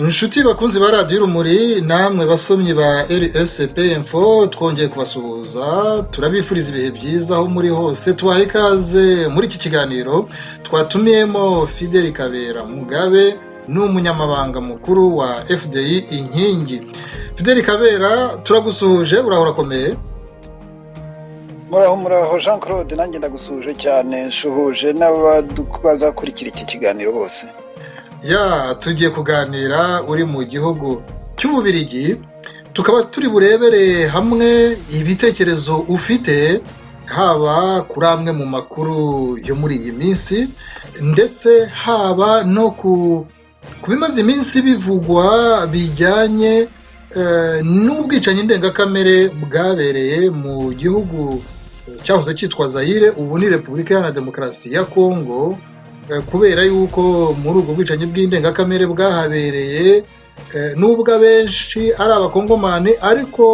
Inshuti bakunzi ba radiyo urumuri namwe basomyi ba RSP Info twongeye kubasuhuza turabifuriza ibihe byiza aho muri hose tubahe ikaze muri iki kiganiro twatumiyemo Fidel Kabera Mugabe n'umunyamabanga mukuru wa FDI Inkingi. Fidel Kabera turagusuhuje urahora komeye. Muraho Jean Claude nanjye ndagusuhuje cyane nshuhuje n'abazakurikira iki kiganiro bose. Tugiye kuganira uri mu gihugu cy'Ububirigi tukaba turi burebere hamwe ibitekerezo ufite haba kuri amwe mu makuru yo muri iyi minsi ndetse haba no ku bimaze iminsi bivugwa bijyanye n'ubwicanyi ndengakamere bwabereye mu gihugu cyahoze cyitwa Zaire ubu ni Repubulika Iharanira Demokarasi ya Kongo, kubera yuko muri ubwo bwicanyi bw'indengakamere bwahabereye nubwo abenshi ari abakongomani ariko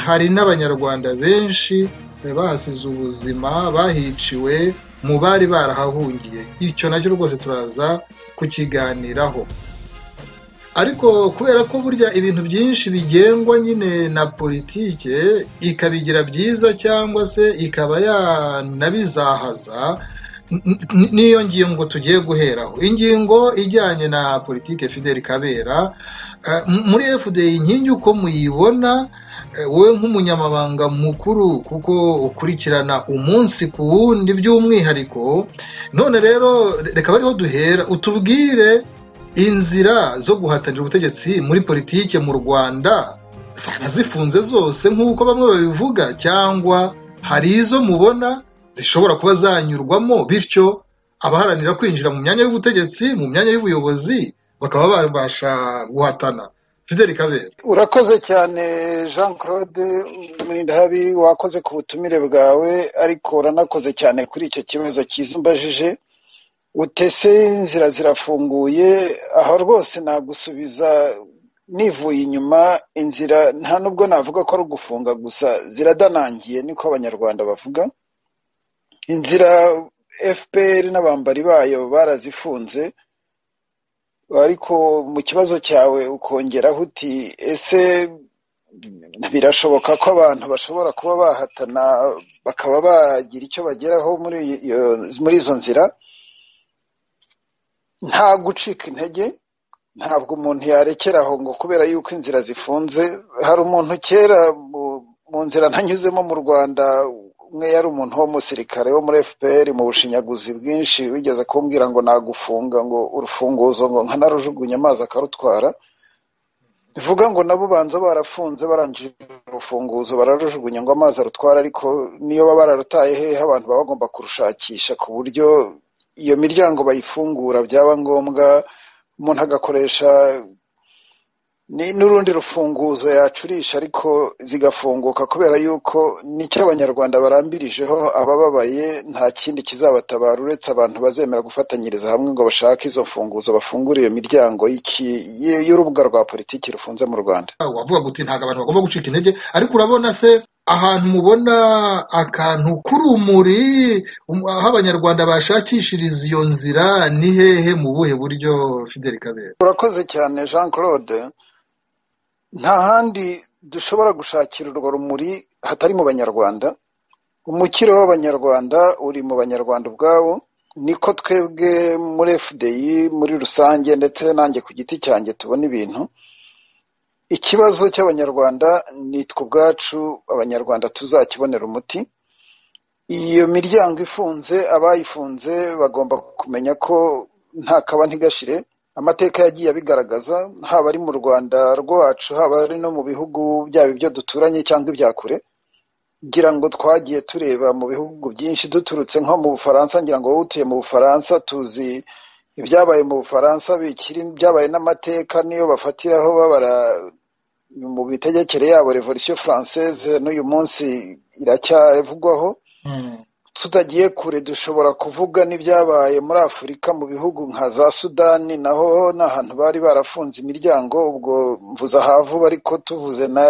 hari n'abanyarwanda benshi bahasize ubuzima bahiciwe mu bari barahahungiye. Icyo nacyo rwose turaza kukiganiraho, ariko kubera ko burya ibintu byinshi bigengwa nyine na politike ikabigira byiza cyangwa se ikaba yanabizahaza, niyo ngingo tugiye guheraho, ingingo ijyanye na politike. Fidel Kabera, muri FDI Inkingi uko muyibona wowe nk'umunyamabanga mukuru kuko ukurikirana umunsi ku wundi by'umwihariko, none rero reka bariho duhera utubwire inzira zo guhatanira ubutegetsi muri politike mu Rwanda zaba zifunze zose nk'uko bamwe babivuga cyangwa hari izo mubona zishobora kuba zanyurwamo bityo abaharanira kwinjira mu myanya y'ubutegetsi mu myanya y'ubuyobozi bakaba babasha guhatana. Fidel Kabera, urakoze cyane Jean Claude Murindahabi, wakoze ku butumire bwawe ariko uranakoze cyane kuri icyo kibazo kizumbajije utese inzira zirafunguye. aho rwose nagusubiza nivuye inyuma, inzira nta nubwo navuga ko ari ugufunga gusa, ziradanangiye niko abanyarwanda bavuga. Inzira FPR n'abambari bayo barazifunze, ariko mu kibazo cyawe ukongeraho uti ese birashoboka ko abantu bashobora kuba bahatana bakaba bagira icyo bageraho muri izo nzira? Nta gucika intege, ntabwo umuntu yarekeraho ngo kubera yuko inzira zifunze. hari umuntu kera mu nzira ntanyuzemo mu Rwanda, umwe yari umuntu w'umusirikare wo muri FPR mu bushinyaguzi bwinshi, wigeze kumbwira ngo nagufunga ngo urufunguzo ngo nkanarujugunya amazi akarutwara. bivuga ngo nabo banza barafunze barangije urufunguzo bararujugunya ngo amazi arutwara, ariko niyo baba bararutaye hehe abantu baba bagomba kurushakisha ku buryo iyo miryango bayifungura byaba ngombwa umuntu agakoresha n'urundi rufunguzo yacurisha ariko zigafunguka, kubera yuko nicyo abanyarwanda barambirijeho abababaye. nta kindi kizabatabara uretse abantu bazemera gufatanyiriza hamwe ngo bashake izo mfunguzo bafungure iyo miryango y'urubuga rwa politiki rufunze mu Rwanda. wavuga guti ntabwo abantu bagomba gucika intege, ariko urabona se ahantu mubona akantu k'urumuri aho abanyarwanda bashakishiriza iyo nzira ni hehe, mu buhe buryo? Fidel Kabera, urakoze cyane Jean Claude. nta handi dushobora gushakira urwo rumuri hatari mu banyarwanda. umukiro w'abanyarwanda uri mu banyarwanda ubwabo, niko twebwe muri FDI muri rusange ndetse nanjye ku giti cyanjye tubona ibintu. ikibazo cy'abanyarwanda nitwe ubwacu abanyarwanda tuzakibonera umuti. iyo miryango ifunze, abayifunze bagomba kumenya ko nta kaba ntigashire. amateka yagiye abigaragaza, haba ari mu Rwanda rwacu haba ari no mu bihugu byaba ibyo duturanye cyangwa ibya kure. ngira ngo twagiye tureba mu bihugu byinshi duturutse nko mu Bufaransa, ngira ngo wowe utuye mu Bufaransa tuzi ibyabaye mu Bufaransa byabaye n'amateka niyo bafatiraho babara mu bitegekere yabo Revolution Française, n'uyu munsi iracyavugwaho. tutagiye kure dushobora kuvuga n'ibyabaye muri Afurika mu bihugu nka za Sudani, naho n'ahantu bari barafunze imiryango. ubwo mvuza havuba, ariko tuvuze na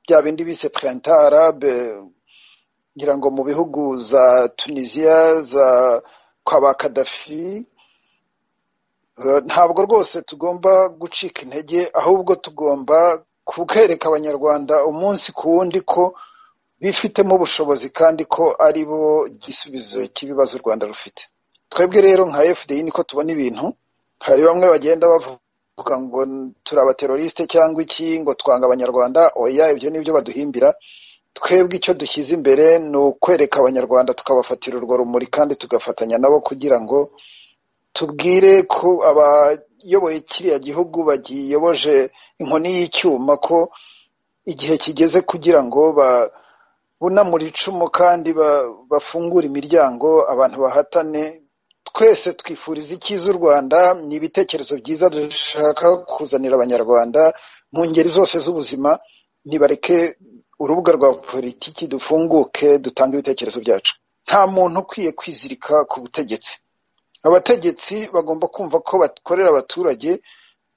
bya bindi bise Printemps Arabe, ngira ngo mu bihugu za Tunisia, za kwa ba Gaddafi, ntabwo rwose tugomba gucika intege, ahubwo tugomba kwereka abanyarwanda umunsi ku wundi ko bifitemo ubushobozi kandi ko ari bo gisubizo cy'ibibazo u Rwanda rufite. Twebwe rero nka FDI niko tubona ibintu. Hari bamwe bagenda bavuga ngo turi abateroriste cyangwa iki, ngo twanga abanyarwanda. Oya, ibyo nibyo baduhimbira. Twebwe icyo dushyize imbere ni ukwereka abanyarwanda, tukabafatira urwo rumuri kandi tugafatanya nabo kugira ngo tubwire ko abayoboye kiriya gihugu bagiyoboje inkoni y'icyuma ko igihe kigeze kugira ngo bunamura icumu kandi bafungura imiryango abantu bahatane. Twese twifuriza icyiza u Rwanda, ni ibitekerezo byiza dushaka kuzanira abanyarwanda mu ngeri zose z'ubuzima. Nibareke urubuga rwa politiki dufunguke, dutanga ibitekerezo byacu. Nta muntu ukwiye kwizirika ku butegetsi. Abategetsi bagomba kumva ko bakorera abaturage,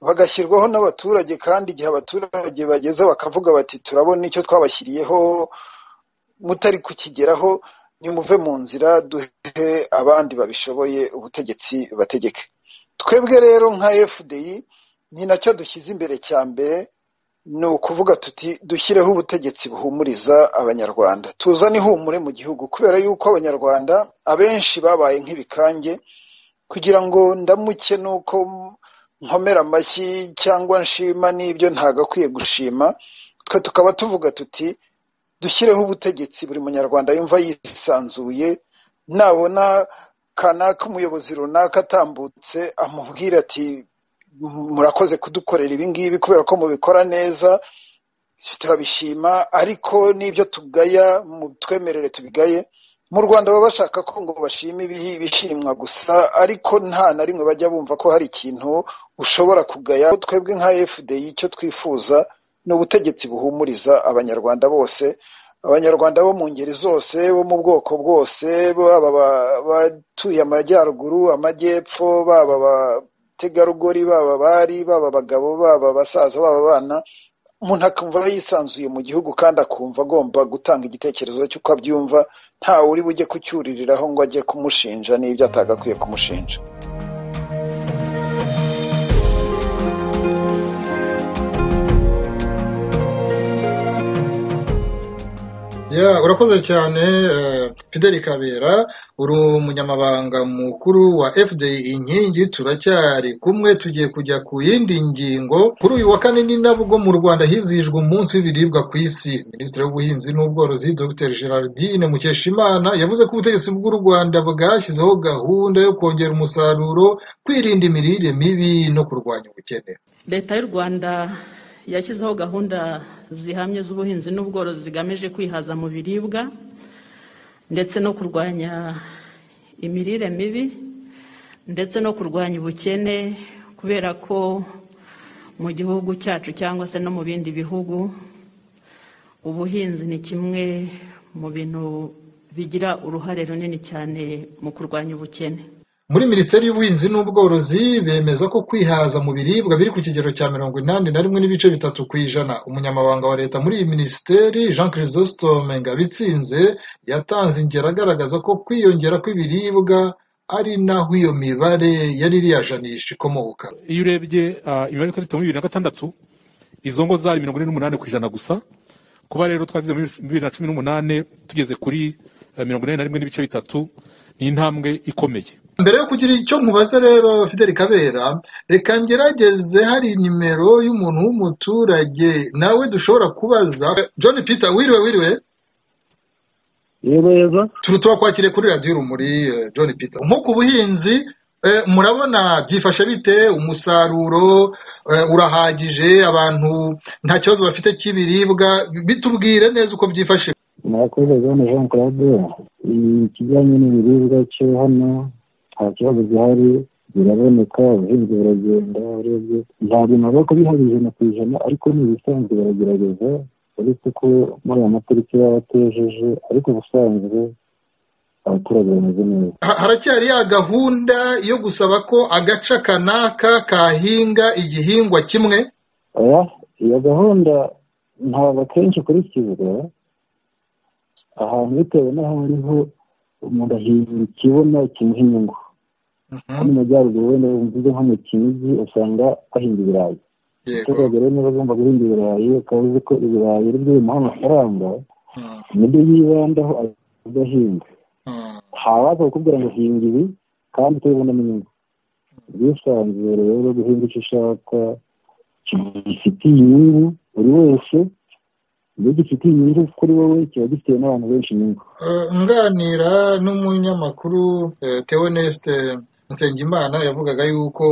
bagashyirwaho n'abaturage, kandi igihe abaturage bageze bakavuga bati turabona icyo twabashyiriyeho mutari kukigeraho, nimuve mu nzira, duhe abandi babishoboye ubutegetsi bategeke. Twebwe rero nka FDI ni nacyo dushyize imbere cya mbere, ni ukuvuga tuti dushyireho ubutegetsi buhumuriza abanyarwanda, tuzane ihumure mu gihugu, kubera yuko abanyarwanda abenshi babaye nk'ibikange. Kugira ngo ndamuke nuko nkomera amashyi cyangwa nshima n'ibyo ntagakwiye gushima, twe tukaba tuvuga tuti dushyireho ubutegetsi buri munyarwanda yumva yisanzuye, nabona kanaka umuyobozi runaka atambutse amubwira ati murakoze kudukorera ibi ngibi kubera ko mubikora neza, turabishima, ariko n'ibyo tugaya mutwemerere tubigaye. Mu Rwanda baba bashaka ko ngo bashime ibishimwa gusa, ariko nta na rimwe bajya bumva ko hari ikintu ushobora kugaya. Twebwe nka FDI icyo twifuza ni ubutegetsi buhumuriza abanyarwanda bose, abanyarwanda bo mu ngeri zose, bo mu bwoko bwose, baba batuye amajyaruguru, amajyepfo, baba abategarugori, baba bari, baba abagabo, baba abasaza, baba abana. Umuntu akumva yisanzuye mu gihugu kandi akumva agomba gutanga igitekerezo cy'uko abyumva, ntawe uri bujye kucyuririraho ngo ajye kumushinja n'ibyo atagakwiye kumushinja. Urakoze cyane Fidel Kabera, uri umunyamabanga mukuru wa FDI inkingi. Turacyari kumwe, tugiye kujya ku yindi ngingo. Kuri uyu wa kane ni nabwo mu Rwanda hizihijwe umunsi w'ibiribwa ku isi. Minisitiri w'ubuhinzi n'ubworozi Dr Gerardine Mukeshimana yavuze ko ubutegetsi bw'u Rwanda bwashyizeho gahunda yo kongera umusaruro, kwirinda imirire mibi no kurwanya ubukene. Leta y'u Rwanda yashyizeho gahunda zihamye z'ubuhinzi n'ubworozi zigamije kwihaza mu biribwa ndetse no kurwanya imirire mibi ndetse no kurwanya ubukene, kubera ko mu gihugu cyacu cyangwa se no mu bindi bihugu ubuhinzi ni kimwe mu bintu bigira uruhare runini cyane mu kurwanya ubukene. Muri Minisiteri y'Ubuhinzi n'Ubworozi bemeza ko kwihaza mu biribwa biri ku kigero cya 81.3%. Umunyamabanga wa leta muri iyi minisiteri Jean Chrysostome Ngabitsinze yatanze ingero agaragaza ko kwiyongera kw'ibiribwa ari naho iyo mibare yari iriyajanisha ikomoka. Iyo urebye imibare twari muri 2006 izo ngo zari 48% gusa, kuba rero twazize muri 2018 tugeze kuri 41.3%, ni intambwe ikomeye. Mbere yo kugira icyo nkubaza rero Fidel Kabera, reka ngerageze, hari nimero y'umuntu w'umuturage nawe dushobora kubaza. John Peter, wiriwe? Yego. Turakwakiriye kuri Radio Rumuri. John Peter, nko ku buhinzi murabona byifashe bite? Umusaruro urahagije? Abantu nta kibazo bafite cy'ibiribwa? Bitubwire neza uko byifashe. Murakoze Jean Claude. Ikijyanye n'ibiribwa cyo hano nta kibazo gihari, biraboneka, ubuhinzi buragenda. Urebye nta bintu bako bihari 100%, ariko n'ibisanzwe baragerageza, uretse ko muri aya matariki yabatejeje, ariko ubusanzwe abaturage bameze neza. Haracyari ya gahunda yo gusaba ko agace kanaka kahinga igihingwa kimwe? Oya, iyo gahunda ntabwo akenshi ikurikizwa, ahantu bitewe n'aho ariho umuntu ahinga ikibona kimuha inyungu. mu majyaruguru wenda mvuze nko mu Kinigi usanga bahinga ibirayi. Umuturage rero niba agomba guhinga ibirayi akaba azi ko ibirayi ari byo bimuha amafaranga nibyo yibandaho agahinga. Ntawaza kukubwira ngo hinga ibi kandi utabibonamo inyungu. Ubwisanzure rero guhinga icyo ushaka gifitiye inyungu buri wese, iyo gifitiye inyungu kuri wowe kiba gifitiye n'abantu benshi inyungu. Nganira n'umunyamakuru Theoneste Nsengimana yavugaga yuko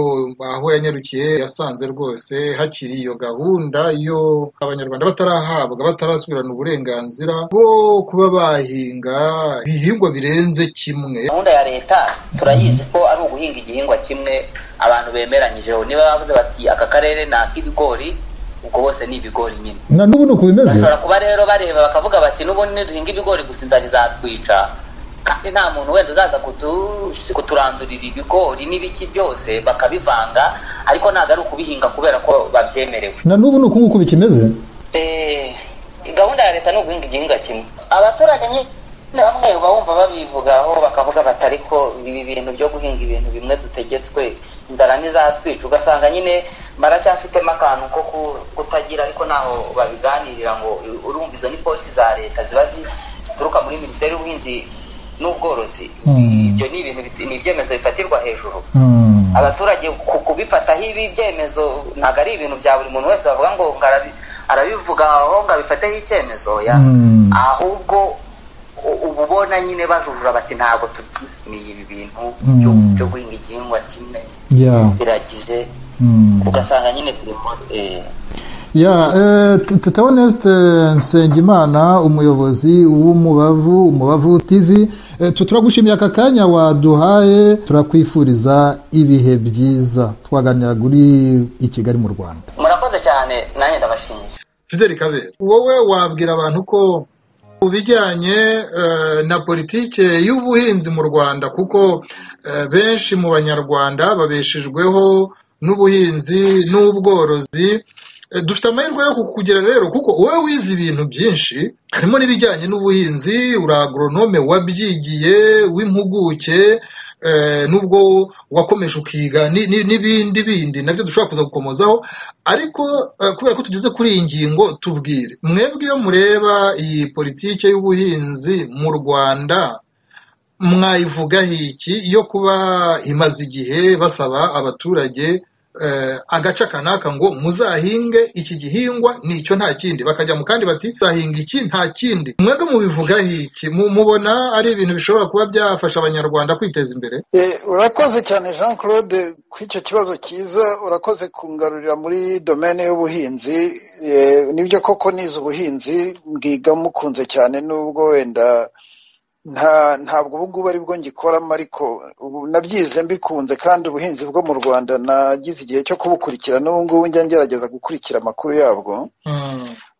aho yanyarukiye yasanze rwose hakiri iyo gahunda yo abanyarwanda batarahabwa batarasubirana uburenganzira bwo kuba bahinga ibihingwa birenze kimwe. Gahunda ya leta turayizi ko ari uguhinga igihingwa kimwe abantu bemeranyijeho. Niba bavuze bati aka karere ni ak'ibigori, ubwo bose ni ibigori nyine. Na n'ubu nuko bimeze. Bashobora kuba rero bareba bakavuga bati n'ubundi duhinga ibigori gusa inzara izatwica, kandi nta muntu wenda uzaza kuturandurira ibigori n'ibiki byose bakabivanga, ariko ntabwo ari ukubihinga kubera ko babyemerewe. Na n'ubu nuko nguko bikimeze. Gahunda ya leta ni uguhinga igihingwa kimwe. Abaturage nyine bamwe bumva babivugaho bakavuga bati ariko ibi bintu byo guhinga ibintu bimwe dutegetswe inzara ntizatwica, ugasanga nyine baracyafitemo akantu ko kutagira, ariko naho babiganirira ngo urumva izo ni polisi za leta ziba zituruka muri Minisiteri y'Ubuhinzi n'Ubworozi. Ibyo ni ibintu ni ibyemezo bifatirwa hejuru. Abaturage kubifataho ibi byemezo ntabwo ari ibintu bya buri muntu wese bavuga ngo arabivugaho ngo abifateho icyemezo, ahubwo ubona nyine bajujura bati ntabwo tubyimiye ibi bintu byo guhinga igihingwa kimwe biragize, ugasanga nyine turimo Theoneste Nsengimana, umuyobozi w'Umubavu TV, turagushimiye aka kanya waduhaye, turakwifuriza ibihe byiza. Twaganira kuri i Kigali mu Rwanda. Murakoze cyane, nanjye ndabashimiye. Fidel Kabera, wowe wabwira abantu ko ubijyanye na politike y'ubuhinzi mu Rwanda, kuko benshi mu banyarwanda babeshejweho n'ubuhinzi n'ubworozi, dufite amahirwe yo kukugira rero kuko wowe wize ibintu byinshi, harimo n'ibijyanye n'ubuhinzi, uri agronome wabyigiye w'impuguke, nubwo wakomeje ukiga n'ibindi bindi nabyo dushobora kuza gukomozaho, ariko kubera ko tugeze kuri iyi ngingo, tubwire mwebwe iyo mureba iyi politike y'ubuhinzi mu Rwanda mwayivugaho iki, yo kuba imaze igihe basaba abaturage agace kanaka ngo muzahinge iki gihingwa nicyo nta kindi, bakajya mu kandi bati zahinga iki nta kindi. Mwebwe mubivugaho iki? Mubona ari ibintu bishobora kuba byafasha abanyarwanda kwiteza imbere? Urakoze cyane Jean Claude ku icyo kibazo cyiza, urakoze kungarurira muri domaine y'ubuhinzi. Nibyo koko nize ubuhinzi, mbwiga mukunze cyane, nubwo wenda ntabwo ubu ngubu ari bwo ngikoramo, ariko nabyize mbikunze, kandi ubuhinzi bwo mu Rwanda nagize igihe cyo kubukurikira, n'ubu ngubu njya ngerageza gukurikira amakuru yabwo.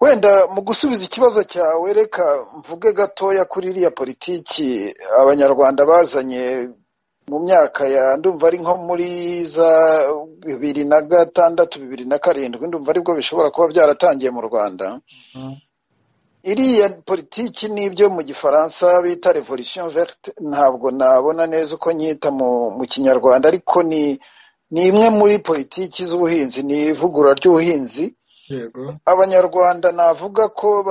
Wenda mu gusubiza ikibazo cyawe, reka mvuge gatoya kuri iriya politiki abanyarwanda bazanye mu myaka ya ndumva ari nko muri za 2006 2007, ndumva aribwo bishobora kuba byaratangiye mu Rwanda. Iriya politiki n'ibyo mu Gifaransa bita Revolution Verte, ntabwo nabona neza uko nyita mu Kinyarwanda, ariko ni imwe muri politiki z'ubuhinzi, ni ivugurura ry'ubuhinzi. Abanyarwanda navuga ko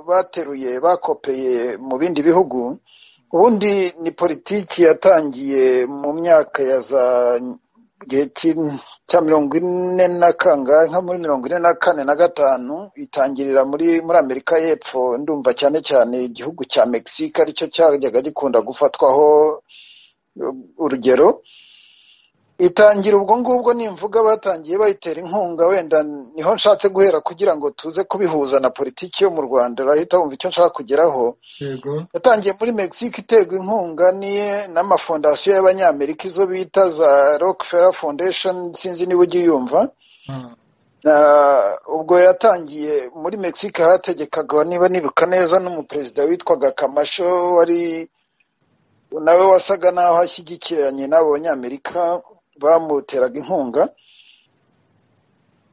bateruye bakopeye mu bindi bihugu. Ubundi ni politiki yatangiye mu myaka ya za gihe cya 40 kangahe, nka muri 44 na 5, itangirira muri Amerika y'Epfo, ndumva cyane cyane igihugu cya Mexique aricyo cyajyaga gikunda gufatwaho urugero. Itangira ubwo ngubwo nimvuga batangiye bayitera inkunga, wenda niho nshatse guhera kugira ngo tuze kubihuza na politiki yo mu Rwanda, urahita wumva icyo nshaka kugeraho. Yatangiye muri Mexique iterwa inkunga n'amafondasiyo y'Abanyamerika, izo bita za Rockefeller Foundation, sinzi niba ugiye yumva. Ubwo yatangiye muri Mexique, hategekaga niba nibuka neza n'umuperezida witwaga Camacho, wari nawe wasaga naho ashyigikiranye n'abo Banyamerika bamuteraga inkunga.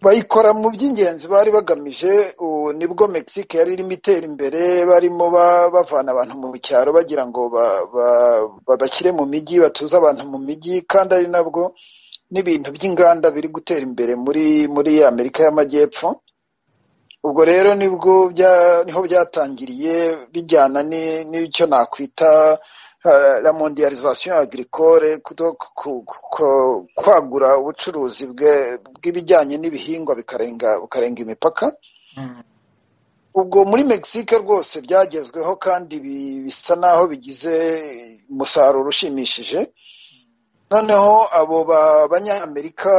bayikora mu by'ingenzi bari bagamije. Nibwo Mexique yari irimo itera imbere, barimo bavana abantu mu cyaro bagira ngo babashyire mu mijyi, batuze abantu mu mijyi, kandi ari nabwo n'ibintu by'inganda biri gutera imbere muri Amerika y'Amajyepfo. Ubwo rero niho byatangiriye, bijyana n'icyo nakwita la mondialisation agricole, kwagura ubucuruzi bw'ibijyanye n'ibihingwa bukarenga imipaka. Ubwo muri Mexique rwose byagezweho kandi bisa naho bigize umusaruro ushimishije. Noneho abo banyamerika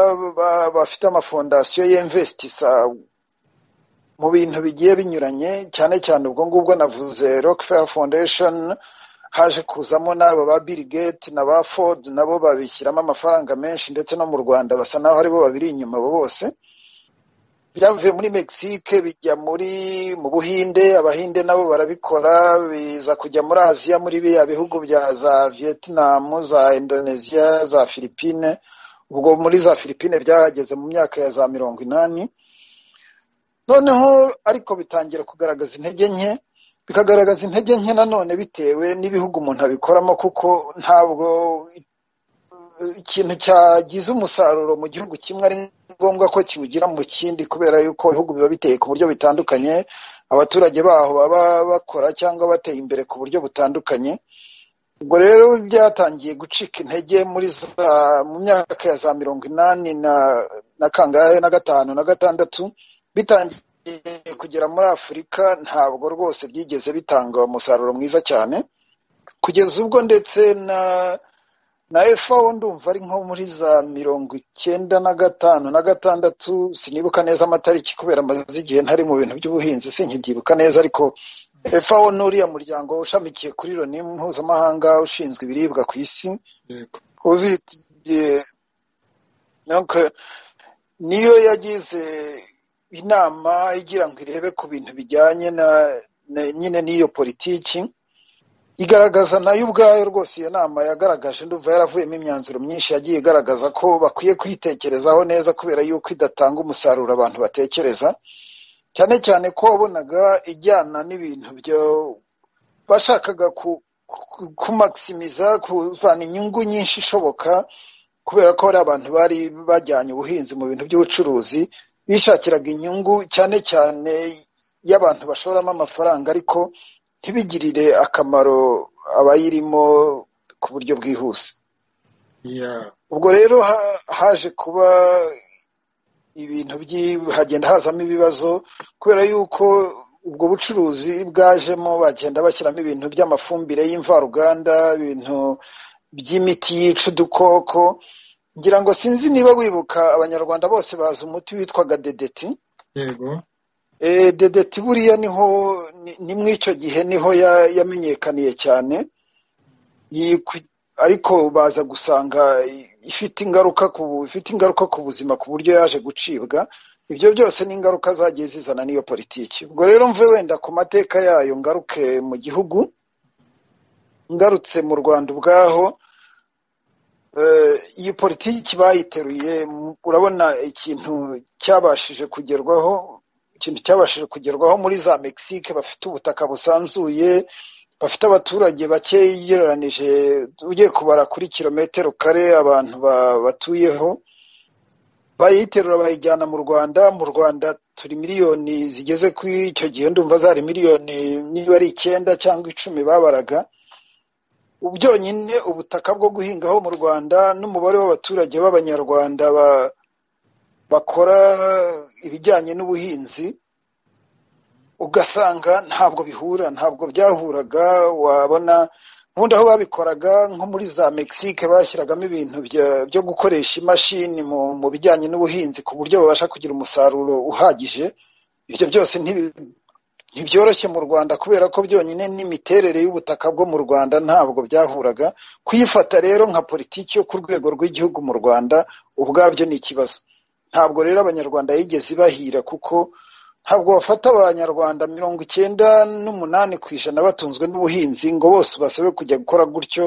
bafite amafondasiyo y'investisa mu bintu bigiye binyuranye, cyane cyane ubwo ngubwo navuze Rockefeller Foundation, haje kuzamo n'abo ba Bill Gates na ba Ford, nabo babishyiramo amafaranga menshi, ndetse no mu Rwanda basa naho aribo babiri inyuma abo bose. Byavuye muri Mexique bijya mu Buhinde, Abahinde nabo barabikora, biza kujya muri Aziya, muri biriya bihugu bya za Vietnam, za Indonesia, za Philippines. Ubwo muri za Philippines byahageze mu myaka ya za 80. Noneho ariko bitangira kugaragaza intege nke, bikagaragaza intege nke nanone bitewe n'ibihugu umuntu abikoramo, kuko ntabwo ikintu cyagize umusaruro mu gihugu kimwe ari ngombwa ko kiwugira mu kindi, kubera yuko ibihugu biba biteye ku buryo bitandukanye, abaturage baho baba bakora cyangwa bateye imbere ku buryo butandukanye. Ubwo rero byatangiye gucika intege mu myaka ya za 80 na kangahe na 5 na 6, bitangiye kugera muri Afurika, ntabwo rwose byigeze bitanga umusaruro mwiza cyane, kugeza ubwo ndetse na FAO ndumva ari nko muri za 95 na 6, sinibuka neza amatariki kubera amaze igihe ntari mu bintu by'ubuhinzi, sinkibyibuka neza, ariko FAO n'uriya muryango ushamikiye kuri Loni mpuzamahanga ushinzwe ibiribwa ku isi, COVID niyo yagize inama igira ngo irebe ku bintu bijyanye nyine n'iyo politiki, igaragaza nayo ubwayo rwose. Iyo nama yagaragaje, ndumva yaravuyemo imyanzuro myinshi yagiye igaragaza ko bakwiye kwitekerezaho neza, kubera yuko idatanga umusaruro abantu batekereza, cyane cyane ko wabonaga ijyana n'ibintu byo bashakaga kumaximiza, kuvana inyungu nyinshi ishoboka, kubera ko hari abantu bari bajyanye ubuhinzi mu bintu by'ubucuruzi, bishakiraga inyungu cyane cyane y'abantu bashoramo amafaranga, ariko ntibigirire akamaro abayirimo ku buryo bwihuse. Ubwo rero haje kuba ibintu hagenda hazamo ibibazo, kubera yuko ubwo bucuruzi bwajemo bagenda bashyiramo ibintu by'amafumbire y'imvaruganda, ibintu by'imiti yica udukoko. Ngira ngo sinzi niba wibuka, abanyarwanda bose bazi umuti witwaga dedeti. Yego. Dedeti buriya ni muri icyo gihe niho yamenyekaniye cyane, ariko baza gusanga ifite ingaruka ku buzima, ku buryo yaje gucibwa. Ibyo byose ni ingaruka zagiye zizana n'iyo politiki. Ubwo rero mve wenda ku mateka yayo, ngaruke mu gihugu, ngarutse mu Rwanda ubwaho. Iyi politiki bayiteruye, urabona ikintu cyabashije kugerwaho muri za Mexique. Bafite ubutaka busanzuye, bafite abaturage bake ugereranije, ugiye kubara kuri kilometero kare abantu batuyeho. Bayiterura bayijyana mu Rwanda. Mu Rwanda turi miliyoni zigeze kuri icyo gihe, ndumva zari miliyoni niba ari 9 cyangwa 10 babaraga. Byonyine ubutaka bwo guhingaho mu Rwanda n'umubare w'abaturage b'Abanyarwanda bakora ibijyanye n'ubuhinzi, ugasanga ntabwo byahuraga. Wabona ubundi aho babikoraga nko muri za Mexique, bashyiragamo ibintu byo gukoresha imashini mu bijyanye n'ubuhinzi, ku buryo babasha kugira umusaruro uhagije. Ibyo byose ntibyoroshye mu Rwanda, kubera ko byonyine n'imiterere y'ubutaka bwo mu Rwanda ntabwo byahuraga. Kuyifata rero nka politiki yo ku rwego rw'igihugu mu Rwanda ubwabyo ni ikibazo. Ntabwo rero Abanyarwanda yigeze ibahira, kuko ntabwo bafata Abanyarwanda 98% batunzwe n'ubuhinzi ngo bose basabe kujya gukora gutyo.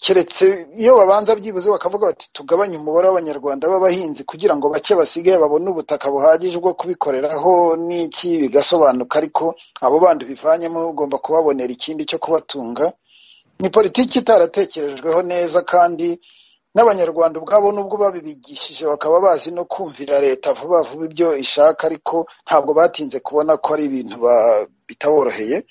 keretse iyo babanza byibuze bakavuga bati tugabanye umubare w'abanyarwanda b'abahinzi kugira ngo bake basigaye babone ubutaka buhagije bwo kubikoreraho n'iki bigasobanuka, ariko abo bandi bivanyemo ugomba kubabonera ikindi cyo kubatunga. Ni politiki itaratekerejweho neza, kandi n'abanyarwanda ubwabo nubwo babibigishije bakaba bazi no kumvira leta vuba vuba ibyo ishaka, ariko ntabwo batinze kubona ko ari ibintu bitaboroheye.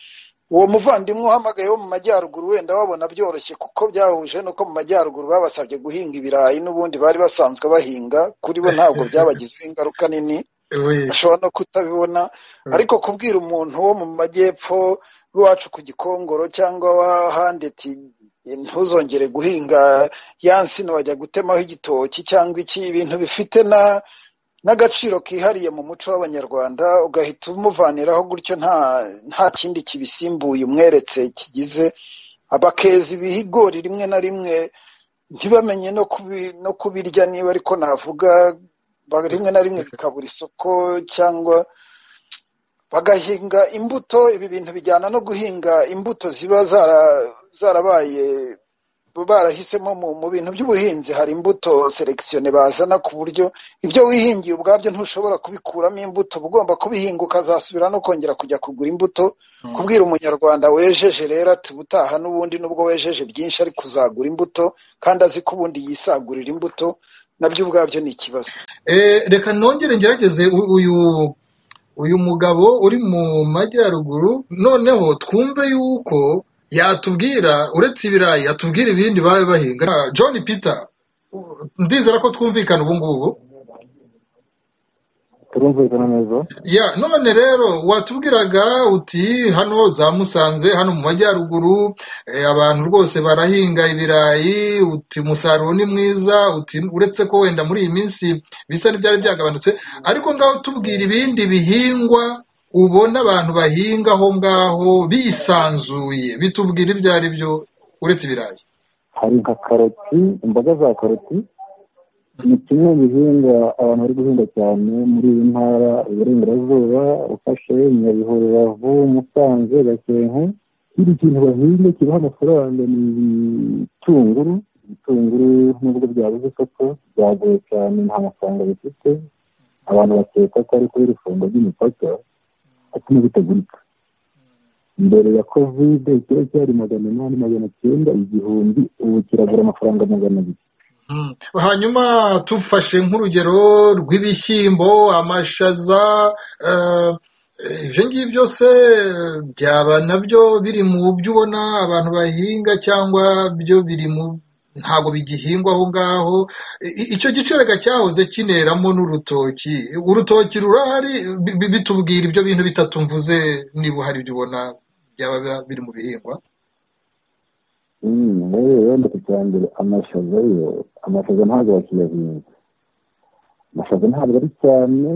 Uwo muvandimwe uhamagaye wo mu majyaruguru wenda wabona byoroshye kuko byahuje nuko mu majyaruguru babasabye guhinga ibirayi n'ubundi bari basanzwe bahinga, kuri bo ntabwo byabagizeho ingaruka nini, ashobora no kutabibona. Ariko kubwira umuntu wo mu majyepfo iwacu ku Gikongoro cyangwa w'ahandi ati ntuzongere guhinga ya nsina bajya gutemaho igitoki cyangwa iki, ibintu bifite n'agaciro kihariye mu muco w'abanyarwanda, ugahita umuvaniraho gutyo nta kindi kibisimbuye umweretse kigize. Abakeza ibigori rimwe na rimwe ntibamenye no kubirya, niba ariko navuga, rimwe na rimwe bikabura isoko, cyangwa bagahinga imbuto. Ibi bintu bijyana no guhinga imbuto ziba zarabaye barahisemo mu bintu by'ubuhinzi, hari imbuto selekisiyone bazana ku buryo ibyo wihingiye ubwabyo ntushobora kubikuramo imbuto, ugomba kubihinga ukazasubira no kongera kujya kugura imbuto. Kubwira umunyarwanda wejeje rero ati ubutaha n'ubundi nubwo wejeje byinshi ariko uzagura imbuto, kandi azi ko ubundi yisagurira imbuto, nabyo ubwabyo ni ikibazo. Reka nongere ngerageze uyu mugabo uri mu majyaruguru, noneho twumve yuko yatubwira uretse ibirayi yatubwira ibindi babe bahinga. John Peter, ndizera ko twumvikana ubu ngubu. turumvikana neza. None rero watubwiraga uti hano za Musanze, hano mu majyaruguru abantu rwose barahinga ibirayi, uti umusaruro ni mwiza, uti uretse ko wenda muri iyi minsi bisa n'ibyari byagabanutse, ariko ngaho tubwira ibindi bihingwa ubona abantu bahinga aho ngaho bisanzuye, bitubwira ibyo ari byo uretse ibirayi. Hari nka karoti, imboga za karoti ni kimwe mu bihingwa abantu bari guhinga cyane muri iyi ntara iburengerazuba, ufashe Nyabihu, Rubavu, Musanze, Gakenke. Ikindi kintu bahinga kibaha amafaranga ni ibitunguru. Ibitunguru nubwo byabuze isoko, byagoye cyane, nta mafaranga bifite. Abantu bakeka ko ari kubera ifunga ry'imipaka atuma bitagurika. Mbere ya kovide ikiro cyari 800, 900, igihumbi, ubu kiragura amafaranga 200. Hanyuma tufashe nk'urugero rw'ibishyimbo, amashaza, ibyo ngibyo byose byaba nabyo biri mu byo ubona abantu bahinga, cyangwa byo biri mu ntabwo bigihingwa aho ngaho? Icyo gicerega cyahoze kineramo n'urutoki, urutoki rurahari? Bitubwira ibyo bintu bitatu mvuze, niba hari ibyo ubona byaba biri mu bihingwa. Wenda ku cyambere amashaza ntabwo bakiyahinga. Amashaza ntabwo ari cyane,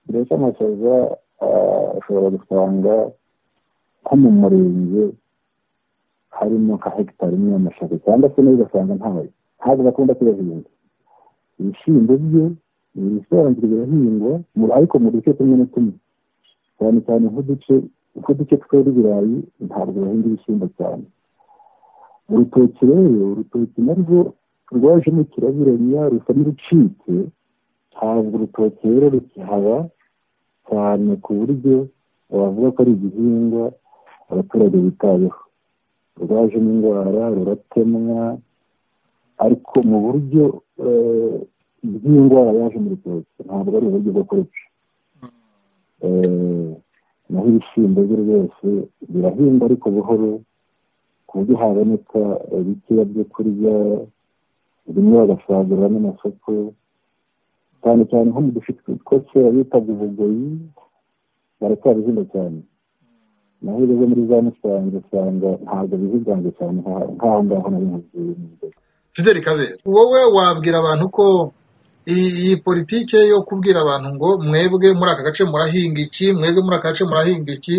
mbese amashaza ushobora gusanga nko mu murenge harimo nka hegitari imwe y'amashaza, cyangwa se nayo ugasanga ntabwo bakunda kuyahinga. Ibishyimbo byo ibisanzwe birahingwa ariko mu duce tumwe na tumwe, cyane cyane nk'uduce twera ibirayi ntabwo bahinga ibishyimbo cyane. Urutoki rero, urutoki narwo rwajemo kirabiranya, rusa n'urucitse. Ntabwo urutoki rero rukihaba cyane ku buryo bavuga ko ari igihingwa abaturage bitayeho. Rwajemo indwara, ruratemwa, ariko mu buryo bw'indwara yaje mu rutoki, ntabwo ari uburyo bwo kuruca. Naho ibishyimbo byo rwose birahingwa ariko buhoro, ku buryo haboneka bikeya byo kurya, rimwe bagasagurira n'amasoko, cyane cyane nko mu duce two kera bitaga ubugoyi, baracyabihinga cyane. Naho rero muri za Musanze usanga ntabwo bihiganze cyane nk'aho ngaho nari nkuzuye. Fidel Kabera, wowe wabwira abantu ko iyi politike yo kubwira abantu ngo mwebwe muri aka gace murahinga iki, mwebwe muri aka gace murahinga iki,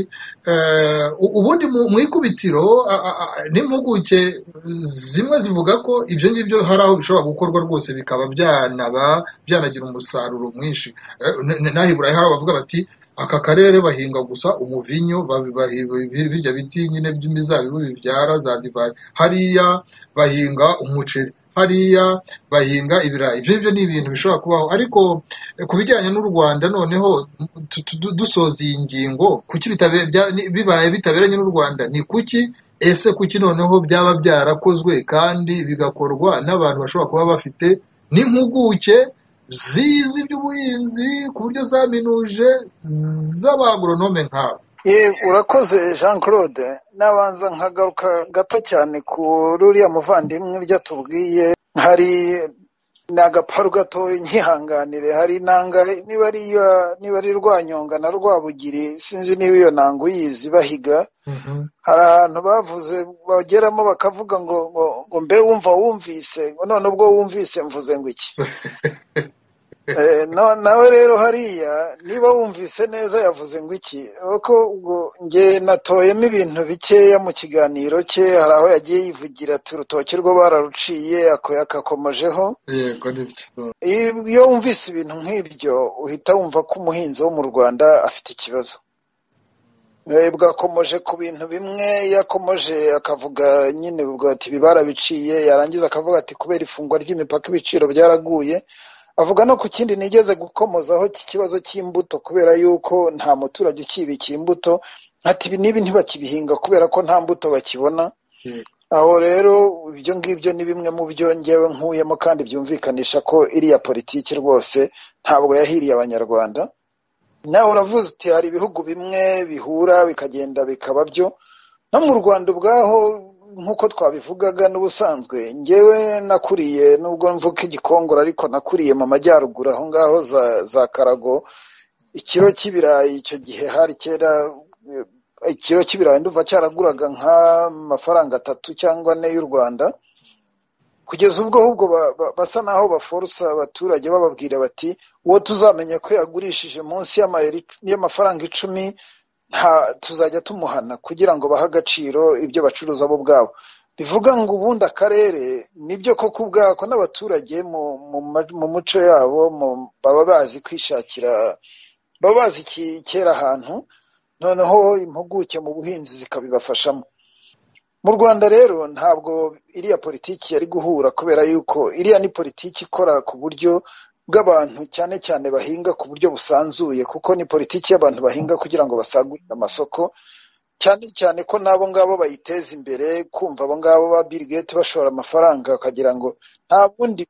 ubundi mu ikubitiro n'impuguke zimwe zivuga ko ibyo ngibyo hari aho bishobora gukorwa rwose bikaba byanagira umusaruro mwinshi. Naho i Burayi hari abavuga bati aka karere bahinga gusa umuvinyo, birya biti nyine by'imizabibu bibyara za divayi, hariya bahinga umuceri, hariya bahinga ibirayi. Ibyo ni ibintu bishobora kubaho, ariko ku bijyanye n'u Rwanda noneho dusoza iyi ngingo, kuki bibaye bitaberanye n'u Rwanda, ni kuki? Ese kuki noneho byaba byarakozwe kandi bigakorwa n'abantu bashobora kuba bafite n'impuguke zizi iby'ubuhinzi ku buryo zaminuje z'abagoronome nk'abo? Urakoze Jean Claude, nabanza nkagaruka gato cyane kuri uriya muvandimwe ibyo atubwiye. Hari n'agaparu gato nyihanganire, hari nanga niba ari Rwanyonga na Rwabugiri, sinzi niba iyo nanga uyizi, bahiga. Hari ahantu bavuze bageramo bakavuga ngo mbe wumvise, none ubwo wumvise mvuze ngo iki? nawe rero hariya niba wumvise neza yavuze ngo iki? Kuko ubwo nge natoyemo ibintu bikeya mu kiganiro cye. Hari aho yagiye yivugira ati urutoki rwo bararuciye, akakomojeho. Iyo wumvise ibintu nk'ibyo uhita wumva ko umuhinzi wo mu Rwanda afite ikibazo. Bwakomoje ku bintu bimwe, yakomoje akavuga nyine ubwo ati bibarabiciye, yarangiza akavuga ati kubera ifungwa ry'imipaka ibiciro byaraguye. Avuga no ku kindi nigeze gukomozaho ikibazo cy'imbuto, kubera yuko nta muturage ukibikira imbuto, ati ibi n'ibi ntibakibihinga kubera ko nta mbuto bakibona. Aho rero ibyo ngibyo ni bimwe mu byo ngewe nkuyemo, kandi byumvikanisha ko iriya politiki rwose ntabwo yahiriye Abanyarwanda. Nawe uravuze uti hari ibihugu bimwe bihura bikagenda bikaba byo. No mu Rwanda ubwaho nk'uko twabivugaga n'ubusanzwe, ngewe nakuriye, nubwo mvuka Igikongoro ariko nakuriye mu majyaruguru aho ngaho za Karago. Ikiro cy'ibirayi icyo gihe hari kera, ikiro cy'ibirayi ndumva cyaraguraga nk'amafaranga 3 cyangwa 4 y'u Rwanda, kugeza ubwo ahubwo basa naho baforusa abaturage bababwira bati uwo tuzamenye ko yagurishije munsi y'amafaranga 10 tuzajya tumuhana, kugira ngo bahe agaciro ibyo bacuruza bo ubwabo. Bivuga ngo ubundi akarere nibyo koko ubwako n'abaturage mu muco yabo baba bazi kwishakira, baba bazi kera ahantu, noneho impuguke mu buhinzi zikabibafashamo. Mu Rwanda rero ntabwo iriya politiki yari guhura, kubera yuko iriya ni politiki ikora ku buryo bw'abantu cyane cyane bahinga ku buryo busanzuye, kuko ni politiki y'abantu bahinga kugira ngo basagurire amasoko, cyane cyane ko n'abo ngabo bayiteza imbere. Kumva abo ngabo ba Bill Gates bashora amafaranga bakagira ngo nta bundi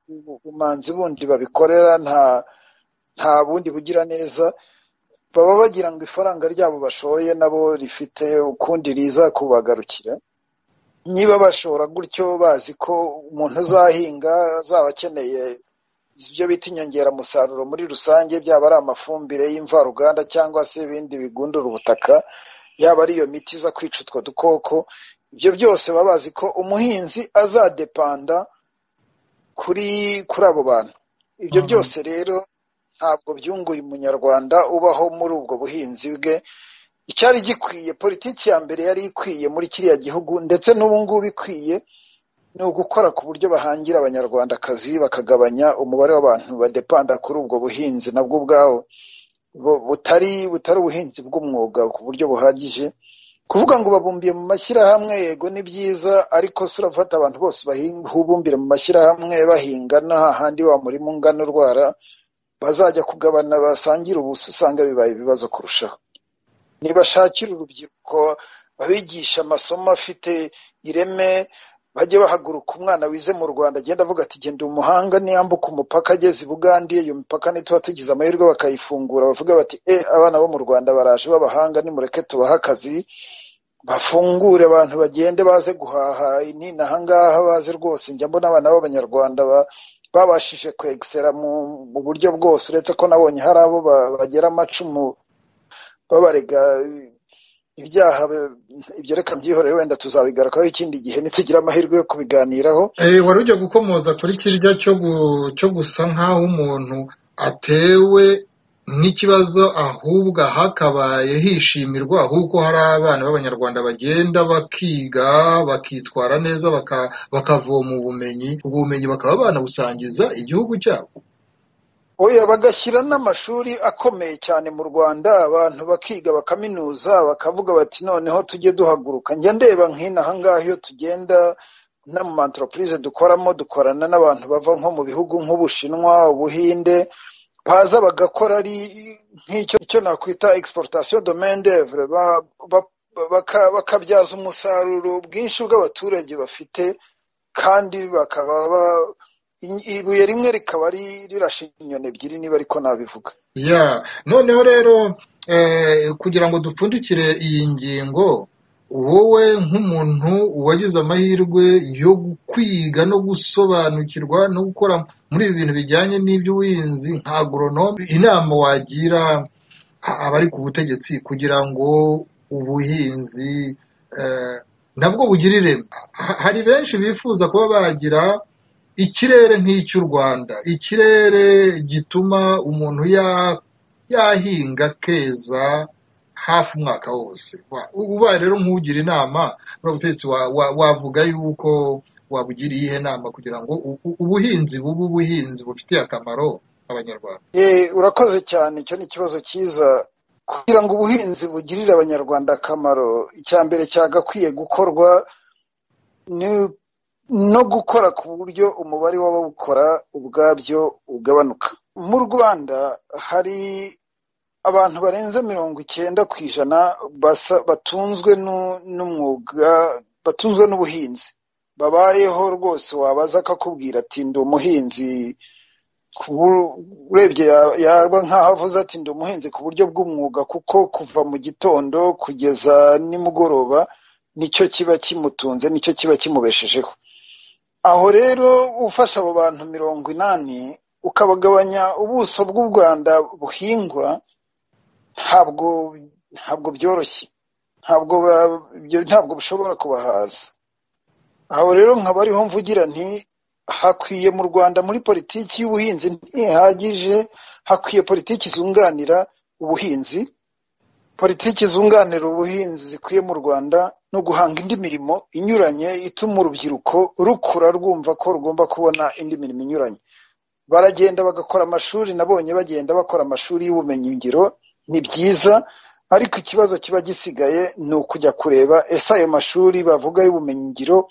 bumanzi bundi babikorera, nta bundi bugira neza, baba bagira ngo ifaranga ryabo bashoye nabo rifite ukundi riza kubagarukira. Niba bashora gutyo bazi ko umuntu uzahinga azaba akeneye ibyo bita inyongeramusaruro muri rusange, byaba ari amafumbire y'imvaruganda cyangwa se ibindi bigundura ubutaka, yaba ari iyo miti iza kwica utwo dukoko, ibyo byose baba bazi ko umuhinzi azadepanda kuri abo bantu. Ibyo byose rero ntabwo byunguye umunyarwanda ubaho muri ubwo buhinzi bwe. Icyari gikwiye, politiki ya mbere yari ikwiye muri kiriya gihugu, ndetse n'ubu ngubu ikwiye, ni ugukora ku buryo bahangira Abanyarwandakazi, bakagabanya umubare w'abantu badepanda kuri ubwo buhinzi nabwo ubwawo butari ubuhinzi bw'umwuga ku buryo buhagije. Kuvuga ngo babumbiye mu mashyirahamwe, yego ni byiza, ariko se urafata abantu bose bahubumbire mu mashyirahamwe bahinga, n'ahandi wa murimo ungana urwara, bazajya kugabana basangira ubusa, usanga bibaye ibibazo kurushaho. Nibashakira urubyiruko babigisha amasomo afite ireme, bajye bahaguruka umwana wize mu Rwanda agenda avuga ati genda umuhanga, niyambuka umupaka ageze i Bugande, iyo mipaka nituba tugize amahirwe bakayifungura, bavuga bati abana bo mu Rwanda baraje b'abahanga, nimureke tubahe akazi, bafungure abantu bagende baze guhaha inaha ngaha, baze rwose. Njya mbona abana b'Abanyarwanda babashije kwegisera mu buryo bwose, uretse ko nabonye hari abo bagera amacumu babarega ibyaha. Ibyo reka mbyihorere, wenda tuzabigarukaho ikindi gihe nitugira amahirwe yo kubiganiraho. Wari ujya gukomoza kuri kirya cyo gusa nk'aho umuntu atewe n'ikibazo, ahubwo hakabaye hishimirwa ahubwo hari abana b'Abanyarwanda bagenda bakiga bakitwara neza, bakavoma ubumenyi, ubwo bumenyi bakaba banabusangiza igihugu cyabo. oya bagashyira n'amashuri akomeye cyane mu Rwanda, abantu bakiga bakaminuza bakavuga bati noneho tujye duhaguruka. Njya ndeba nk'inaha ngaha iyo tugenda no mu entreprise dukorana n'abantu bava nko mu bihugu nk'Ubushinwa, Ubuhinde, baza bagakora ari nk'icyo nakwita exportation de main d'œuvre, bakabyaza umusaruro bwinshi bw'abaturage bafite, kandi bakaba ibuye rimwe rikaba rirashe inyoni ebyiri, niba ariko nabivuga. Noneho rero kugira ngo dupfundikire iyi ngingo, wowe nk'umuntu wagize amahirwe yo kwiga no gusobanukirwa no gukora muri ibi bintu bijyanye n'iby'ubuhinzi nka agronome, inama wagira abari ku butegetsi kugira ngo ubuhinzi nabwo bugire ireme? Hari benshi bifuza kuba bagira ikirere nk'icy'u Rwanda, ikirere gituma umuntu yahinga keza hafi umwaka wose. Ubaye rero nk'ugira inama n'ubutegetsi, wavuga yuko wabugira iyihe nama kugira ngo ubuhinzi bube ubuhinzi bufitiye akamaro abanyarwanda? Urakoze cyane, icyo ni ikibazo cyiza. Kugira ngo ubuhinzi bugirire abanyarwanda akamaro, icya mbere cyagakwiye gukorwa no gukora ku buryo umubare w'abawukora ubwabyo ugabanuka. Mu Rwanda hari abantu barenze 90% batunzwe n'umwuga, batunzwe n'ubuhinzi, babayeho rwose. Wabaza akakubwira ati ndi umuhinzi, urebye yaba nk'aho avuze ati ndi umuhinzi ku buryo bw'umwuga, kuko kuva mu gitondo kugeza nimugoroba nicyo kiba kimutunze, nicyo kiba kimubeshejeho. Aho rero ufasha abo bantu 80 ukabagabanya ubuso bw'u Rwanda buhingwa, ntabwo byoroshye, ntabwo bishobora kubahaza. Aho rero nkaba ariho mvugira nti hakwiye mu Rwanda muri politiki y'ubuhinzi ntihagije, hakwiye politiki zunganira ubuhinzi, politiki zunganira ubuhinzi zikwiye mu Rwanda, no guhanga indi mirimo inyuranye ituma urubyiruko rukura rwumva ko rugomba kubona indi mirimo inyuranye. Baragenda bagakora amashuri, nabonye bagenda bakora amashuri y'ubumenyingiro, ni byiza, ariko ikibazo kiba gisigaye ni ukujya kureba ese ayo mashuri bavuga y'ubumenyingiro,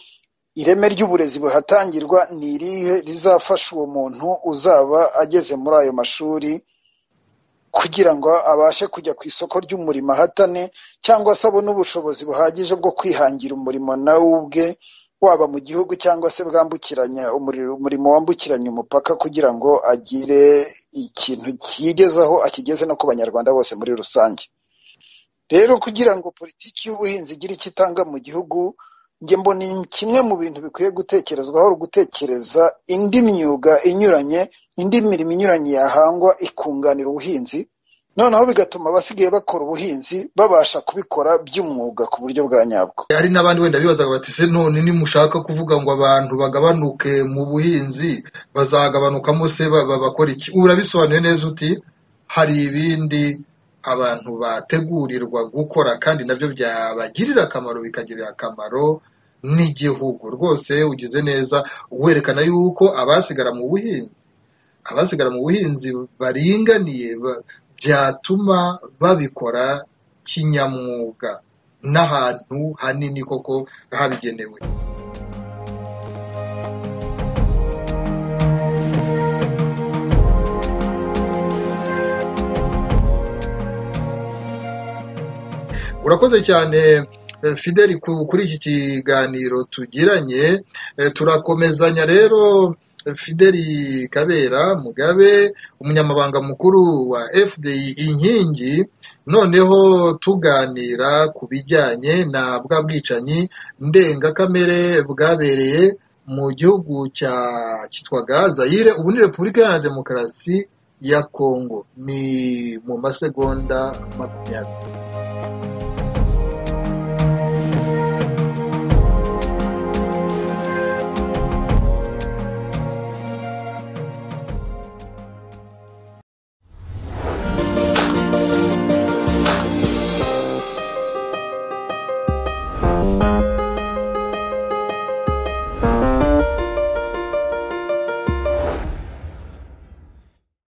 ireme ry'uburezi buhatangirwa ni irihe rizafasha uwo muntu uzaba ageze muri ayo mashuri kugira ngo abashe kujya ku isoko ry'umurimo ahatane, cyangwa se abone ubushobozi buhagije bwo kwihangira umurimo nawe ubwe, waba mu gihugu cyangwa se bwambukiranya umurimo wambukiranya umupaka, kugira ngo agire ikintu yigezaho akigeze no ku banyarwanda bose muri rusange. Rero kugira ngo politiki y'ubuhinzi igire icyo itanga mu gihugu, njye mbona kimwe mu bintu bikwiye gutekerezwaho, gutekereza indi myuga inyuranye, indi mirimo inyuranye yahangwa ikunganira ubuhinzi, noneho bigatuma abasigaye bakora ubuhinzi babasha kubikora by'umwuga ku buryo bwa nyabwo. Hari n'abandi wenda bibazaga bati se none nimushaka kuvuga ngo abantu bagabanuke mu buhinzi, bazagabanukamo se bakora iki? Urabisobanuye neza uti hari ibindi abantu bategurirwa gukora kandi nabyo byabagirira akamaro, bikagirira akamaro n'igihugu. Rwose ugize neza werekana yuko abasigara mu buhinzi baringaniye byatuma babikora kinyamwuga n'ahantu hanini koko habigenewe. Urakoze cyane Fideli kuri iki kiganiro tugiranye. Turakomezanya rero. Fideli Kabera Mugabe, umunyamabanga mukuru wa FDI Inkingi, noneho tuganira ku bijyanye na bwa bwicanyi ndengakamere bwabereye mu gihugu cyitwaga Zaire, ubu ni Repubulika Iharanira Demokarasi ya Kongo. Ni mu masegonda 20.